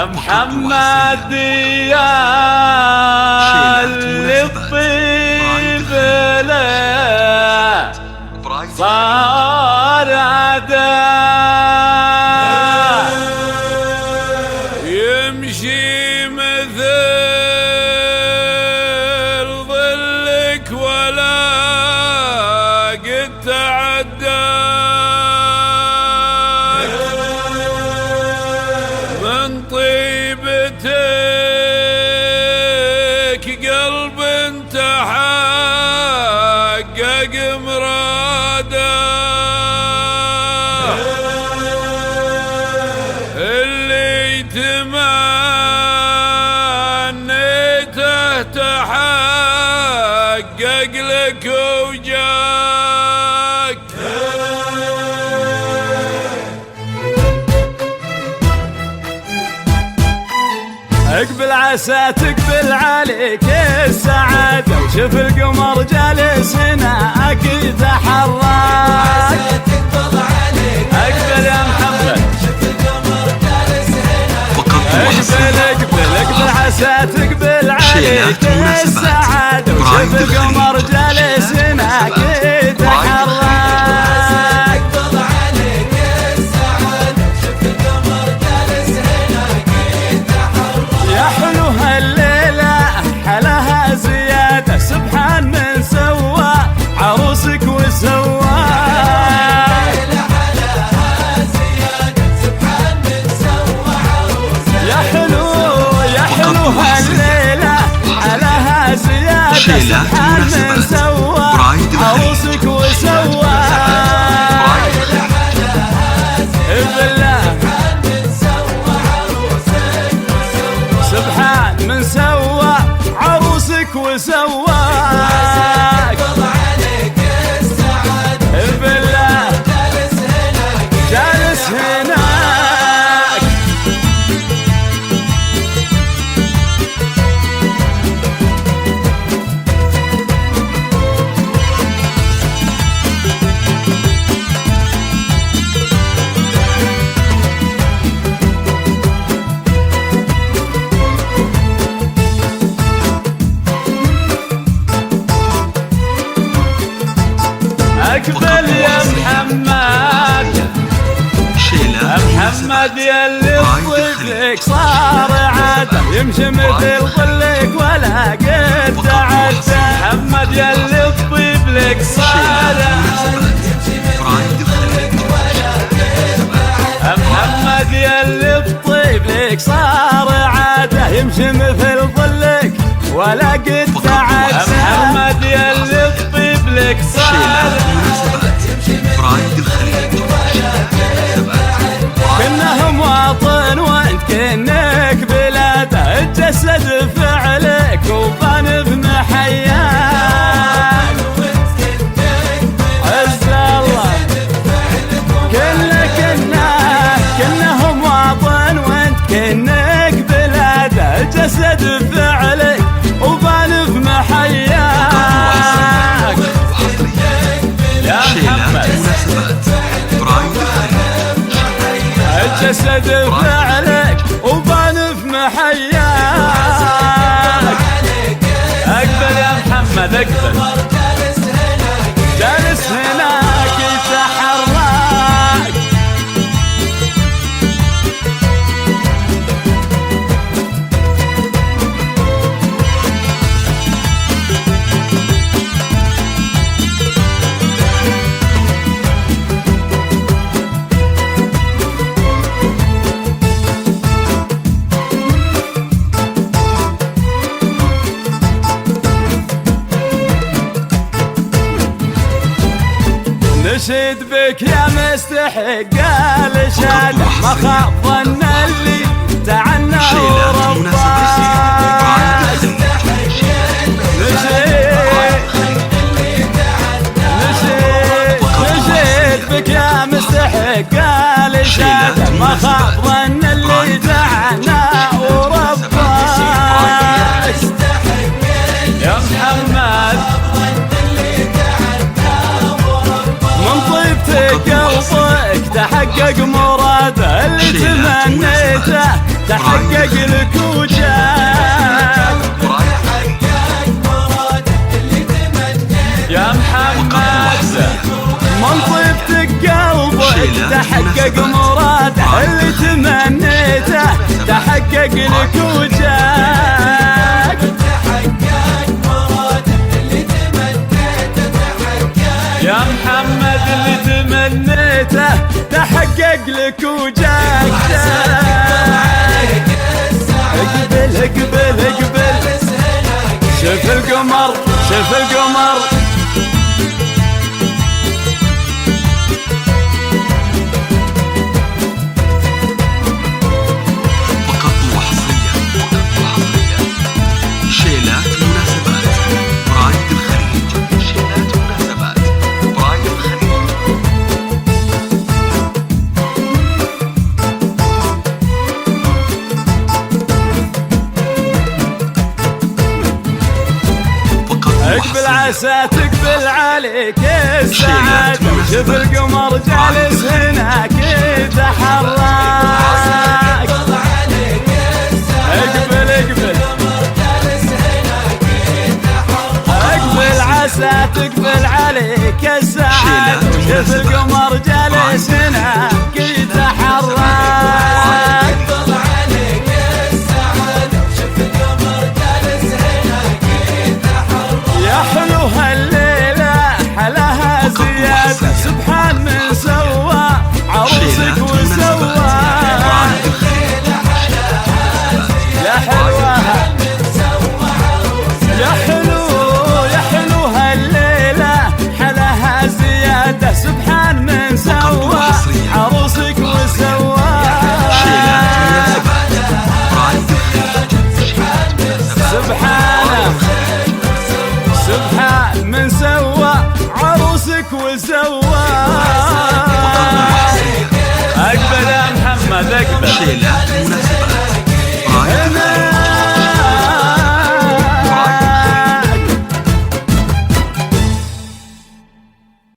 محمد يا اللي الطيب له صار عداء يمشي مثل ظلك ولا قد تعدى من طيبتك قلب تحقق مراده اللي تمنيته تحقق لك وجاك اقبل عسى تقبل عليك السعادة وشوف القمر جالس هناك يتحرك اقبل يا محمد شوف القمر جالس هناك اقبل عسى تقبل عليك السعادة وشوف القمر جالس هناك يتحرك سبحان من سوى عروسك وسوى سبحان من سوى عروسك يا حلو هالليلة علىها زيادة سبحان من سوى عروسك وسوى بالله سبحان من سوى عروسك وسوى اقبل يا محمد محمد يا اللي ظلك صار عادة يمشي مثل ظلك ولا قد تعدى محمد يا اللي الطيب لك صار محمد يا اللي الطيب لك صار عادة يمشي مثل ظلك ولا قد تعدى محمد يا اللي الطيب لك صار كنه مواطن وانت كنك بلاده اتجسد فعلك وبان بمحياك عز الله كنه مواطن وانت كنك بلاده اتجسد فعلك وبان بمحياك يا محمد الجسد فعلك وبان في محياك اقبل يا محمد اقبل جالس هناك يتحرك نشيد بك يا مستحق الشهادة، ما خاب ظن اللي تعنى ورباه. نشيد بك يا مستحق الشهادة، ما خاب ظن اللي تعنى ورباه. يا محمد من طيبتك قلبك تحقق مراده، اللي تمنيته تحقق لك وجاك. يا محمد من طيبتك قلبك تحقق مراده، اللي تمنيته تحقق لك وجاك. يا محمد اللي تمنيته تحقق لك وجاك. اقبل اقبل اقبل، شوف القمر شوف القمر. فقط وحصريا شيلات مناسبات برايد الخليج. شيلات مناسبات برايد الخليج. اقبل عسى تقبل عليك السعادة، شوف القمر جالس هناك يتحرك. اقبل اقبل اقبل عسى تقبل عليك السعادة، شوف القمر جالس هناك يتحرك. يا حلو هالليلة حلاها زيادة، سبحان من سوى عروسك وسوى. يا حلوة يا حلو يا حلو هالليلة حلاها زيادة، سبحان من سوى عروسك وسوى. سبحانه سبحان من سوى عروسك وسوى. اقبل يا محمد اقبل.